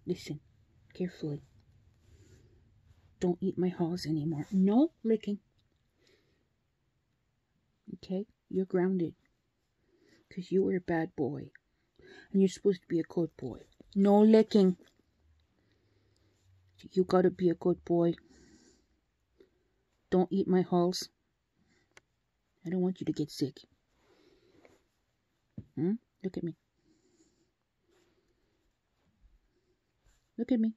Listen, carefully. Don't eat my halls anymore. No licking. Okay? You're grounded. Because you were a bad boy. And you're supposed to be a good boy. No licking. You gotta be a good boy. Don't eat my halls. I don't want you to get sick. Look at me. Look at me.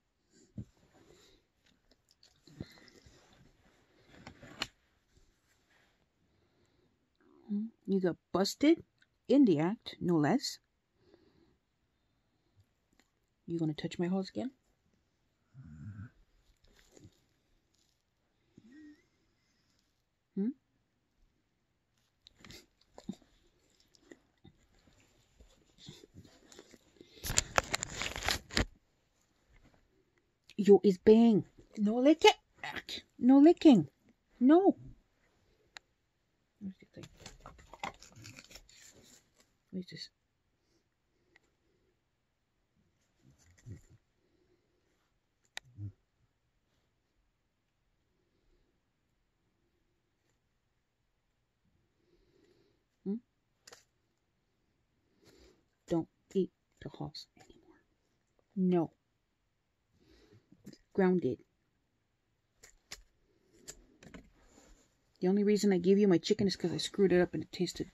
You got busted in the act, no less. You gonna touch my halls again? Yo is bang. No licking. No licking. No. Where's the thing? Where's this? Don't eat the halls anymore. No. Grounded. The only reason I gave you my chicken is because I screwed it up and it tasted.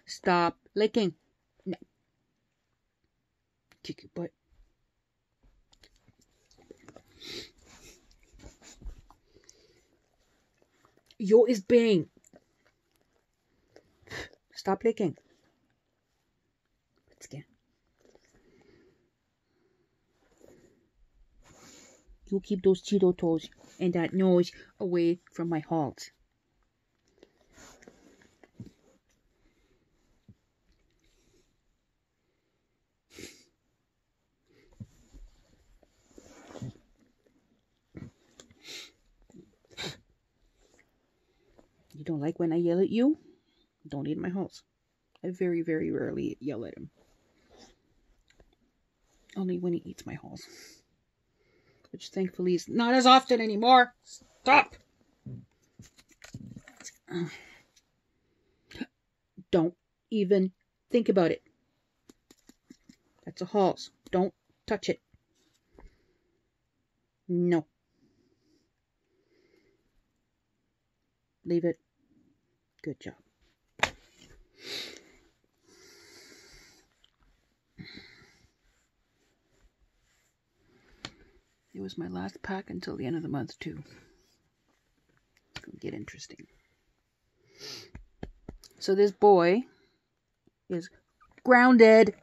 Stop licking. No. Kick your butt. Yo is bang. Stop licking. Let's get. You keep those Cheeto toes and that nose away from my halls. You don't like when I yell at you? Don't eat my halls. I very, very rarely yell at him. Only when he eats my halls. Which thankfully is not as often anymore. Stop! Don't even think about it. That's a halls. Don't touch it. No. Leave it. Good job. It was my last pack until the end of the month, too. It's going to get interesting. So this boy is grounded.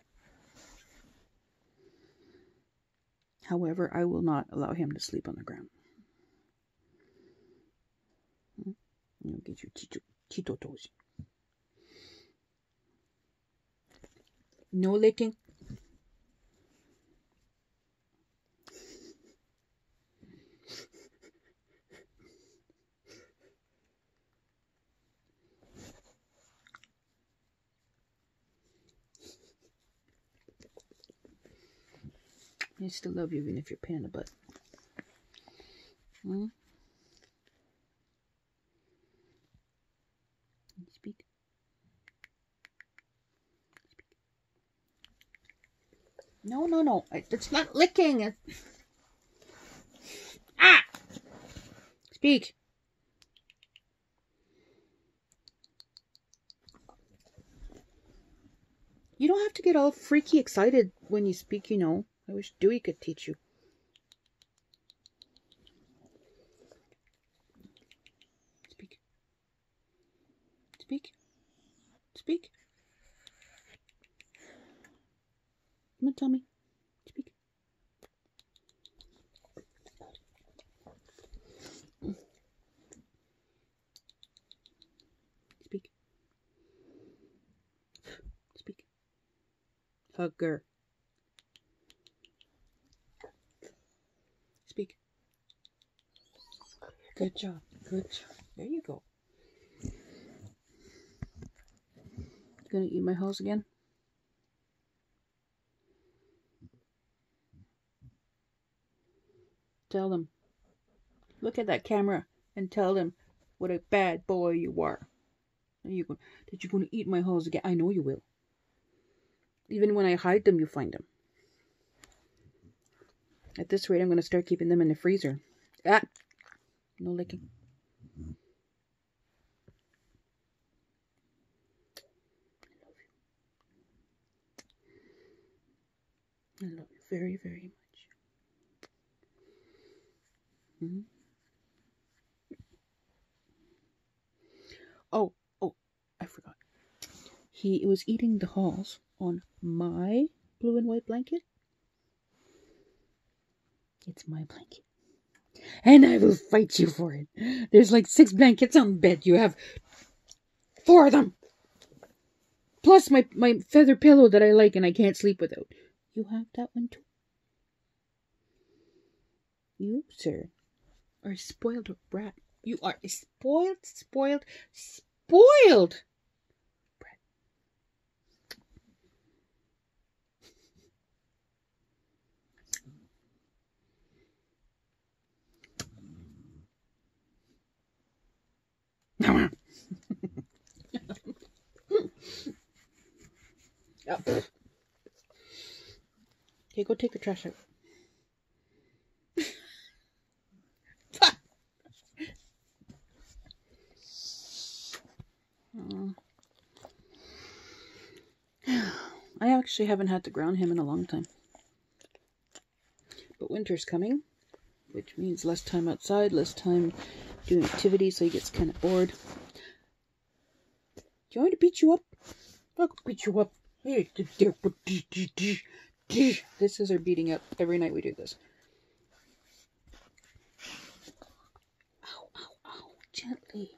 However, I will not allow him to sleep on the ground. I'll get you Cheeto toes. No licking. I still love you even if you're a pain in the butt. Speak. No. It's not licking. Ah! Speak. You don't have to get all freaky excited when you speak, you know. I wish Dewey could teach you. Speak. Speak. Speak. Come on, tell me. Speak. Speak. Speak. Hugger. Good job. Good job. There you go. You gonna eat my hose again? Tell them. Look at that camera and tell them what a bad boy you are. That you're gonna eat my hose again. I know you will. Even when I hide them, you find them. At this rate, I'm gonna start keeping them in the freezer. Ah! No licking. I love you very, very much. Mm-hmm. Oh, I forgot. He was eating the hulls on my blue and white blanket. It's my blanket. And I will fight you for it. There's like 6 blankets on the bed. You have 4 of them. Plus my feather pillow that I like and I can't sleep without. You have that one too. You, sir, are a spoiled brat. You are a spoiled brat. Okay, go take the trash out. I actually haven't had to ground him in a long time. But winter's coming, which means less time outside, less time doing activities, so he gets kind of bored. Do you want me to beat you up? I'll beat you up. This is our beating up. Every night we do this. Ow, ow, ow. Gently.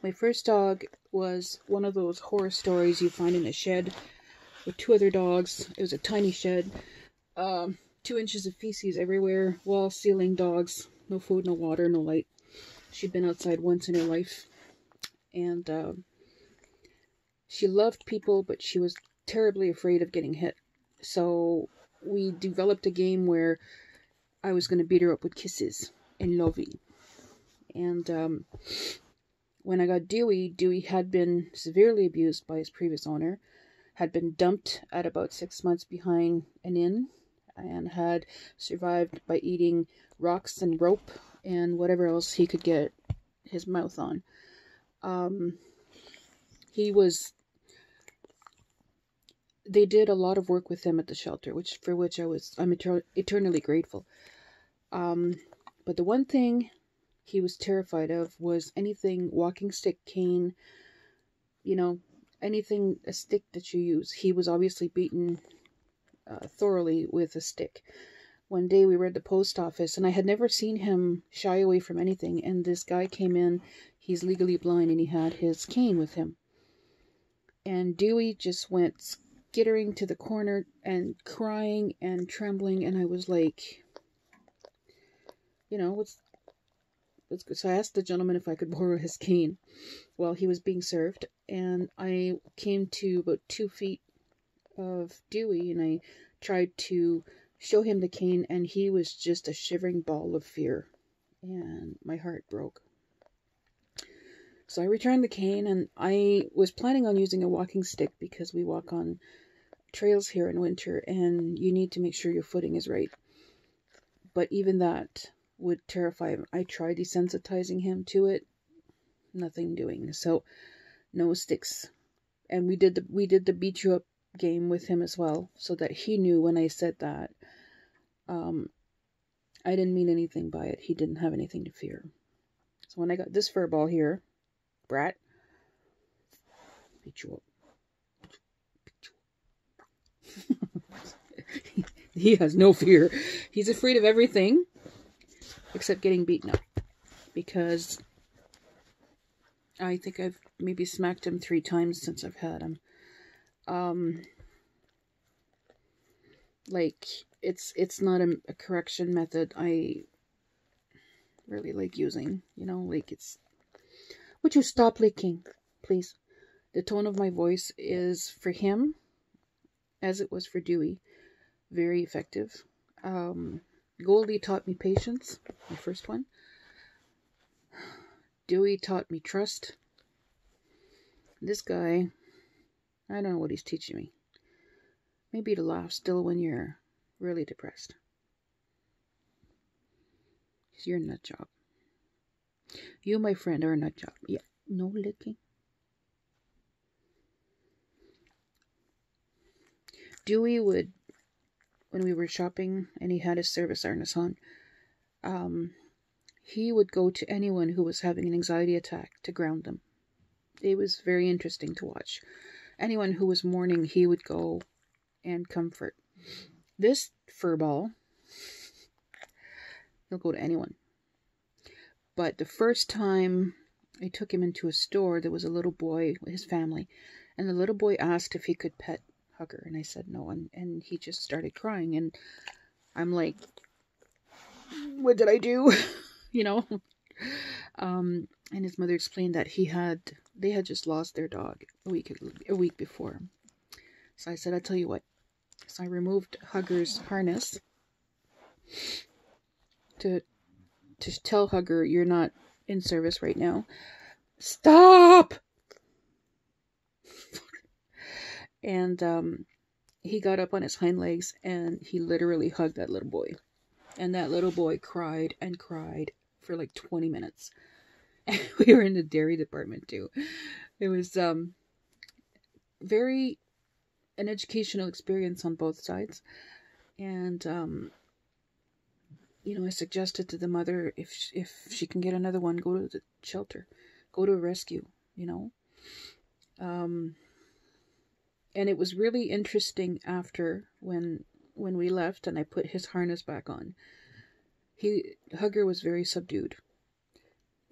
My first dog was one of those horror stories you find in a shed with 2 other dogs. It was a tiny shed. 2 inches of feces everywhere. Wall, ceiling, dogs. No food, no water, no light. She'd been outside once in her life. And she loved people, but she was terribly afraid of getting hit. So we developed a game where I was going to beat her up with kisses and loving. And when I got Dewey, Dewey had been severely abused by his previous owner, had been dumped at about 6 months behind an inn, and had survived by eating rocks and rope and whatever else he could get his mouth on. They did a lot of work with him at the shelter, for which I'm eternally grateful. But the one thing he was terrified of was anything walking stick, cane, anything, a stick that you use. He was obviously beaten thoroughly with a stick. One day we were at the post office, and I had never seen him shy away from anything, and this guy came in. He's legally blind, and he had his cane with him. And Dewey just went skittering to the corner and crying and trembling, and I was like, what's good? So I asked the gentleman if I could borrow his cane while he was being served, and I came to about 2 feet of Dewey, and I tried to show him the cane, and he was just a shivering ball of fear, and my heart broke. So I returned the cane, and I was planning on using a walking stick because we walk on trails here in winter, and you need to make sure your footing is right. But even that would terrify him. I tried desensitizing him to it. Nothing doing. So no sticks. And we did the beat you up game with him as well, so that he knew when I said that I didn't mean anything by it. He didn't have anything to fear. So when I got this fur ball here, brat, beat you up. He has no fear. He's afraid of everything except getting beaten up, because I think I've maybe smacked him 3 times since I've had him. Like, it's not a correction method. really like using, you know, like it's... Would you stop licking, please? The tone of my voice is, for him, as it was for Dewey, very effective. Goldie taught me patience, my first one. Dewey taught me trust. This guy, I don't know what he's teaching me. Maybe to laugh still when you're really depressed. You're a nut job. You, my friend, are a nut job. Yeah, no licking. Dewey would, when we were shopping and he had his service harness on, he would go to anyone who was having an anxiety attack to ground them. It was very interesting to watch. Anyone who was mourning, he would go and comfort. This furball, he'll go to anyone. But the first time I took him into a store, there was a little boy with his family, and the little boy asked if he could pet Hugger, and I said no, and he just started crying, and I'm like, what did I do? You know? And his mother explained that they had just lost their dog a week before. So I said, I'll tell you what. So I removed Hugger's harness to tell Hugger, you're not in service right now. Stop! And he got up on his hind legs and he literally hugged that little boy. And that little boy cried and cried for like 20 minutes. And we were in the dairy department too. It was very an educational experience on both sides. And you know, I suggested to the mother, if she can get another one, go to the shelter, go to a rescue, you know. And it was really interesting after when we left and I put his harness back on. Hugger was very subdued.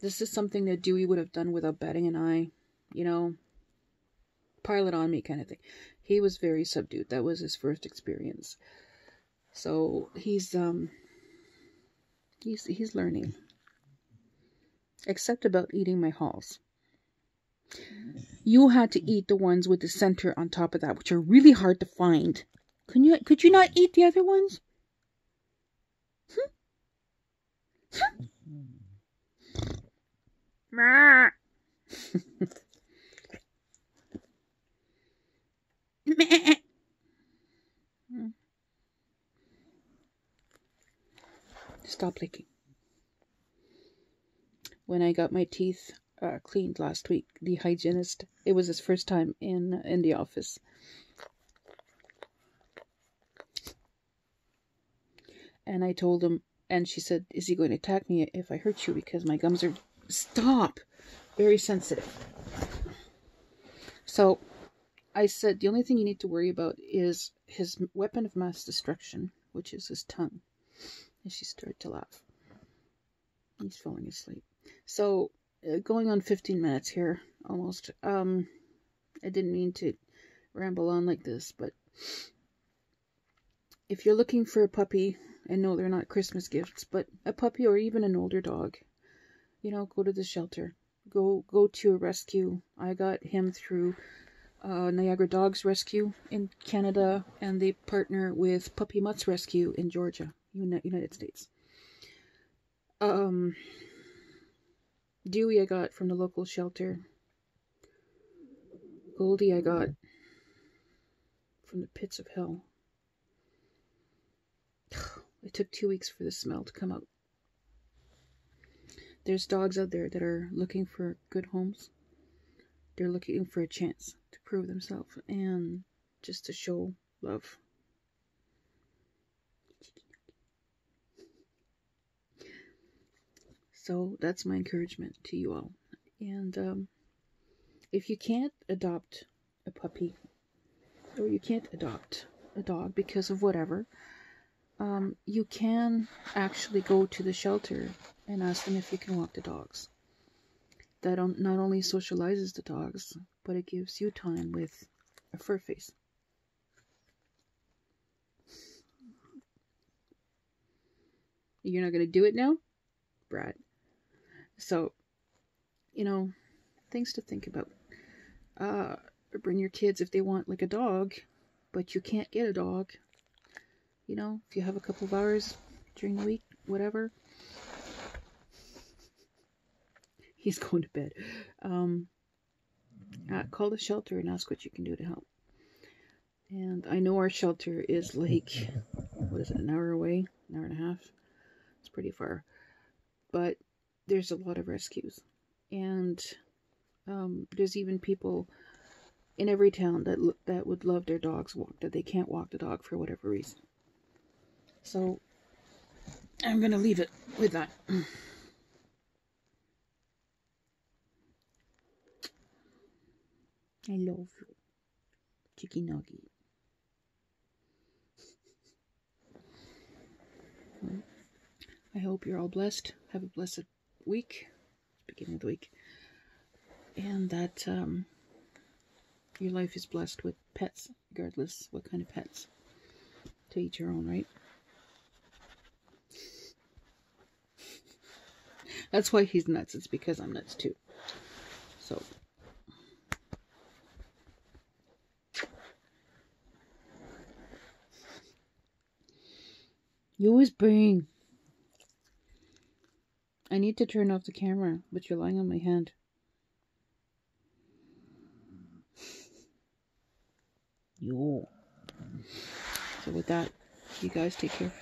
This is something that Dewey would have done without batting an eye, you know, pile it on me kind of thing. He was very subdued. That was his first experience. So he's learning. Except about eating my Halls. You had to eat the ones with the center on top of that, which are really hard to find. Could you not eat the other ones? Stop licking. When I got my teeth cleaned last week, the hygienist, it was his first time in the office. And I told him, and she said, is he going to attack me if I hurt you because my gums are... Stop! Very sensitive. So I said, the only thing you need to worry about is his weapon of mass destruction, which is his tongue. And she started to laugh. He's falling asleep. So, going on 15 minutes here, almost. I didn't mean to ramble on like this, but if you're looking for a puppy, and no, they're not Christmas gifts, but a puppy or even an older dog, you know, go to the shelter. Go to a rescue. I got him through Niagara Dogs Rescue in Canada, and they partner with Puppy Mutts Rescue in Georgia, United States. Dewey I got from the local shelter. Goldie I got from the pits of hell. It took 2 weeks for the smell to come out. There's dogs out there that are looking for good homes. They're looking for a chance to prove themselves and just to show love. So that's my encouragement to you all. And if you can't adopt a puppy, or you can't adopt a dog because of whatever, you can actually go to the shelter and ask them if you can walk the dogs. That not only socializes the dogs, but it gives you time with a fur face. You're not going to do it now? Brad. So, you know, things to think about. Bring your kids if they want like a dog, but you can't get a dog. You know, if you have a couple of hours during the week, whatever. He's going to bed. Call the shelter and ask what you can do to help. And I know our shelter is like, what is it, an hour away? An hour and a half? It's pretty far. But there's a lot of rescues. And there's even people in every town that would love their dogs walked, that they can't walk the dog for whatever reason. So I'm going to leave it with that. I love you, Chicky Nuggy. I hope you're all blessed. Have a blessed week, beginning of the week, and that your life is blessed with pets, regardless what kind of pets. To each your own, right? That's why he's nuts. It's because I'm nuts too. So. You always bring. I need to turn off the camera, but you're lying on my hand. Yo. So with that, you guys take care.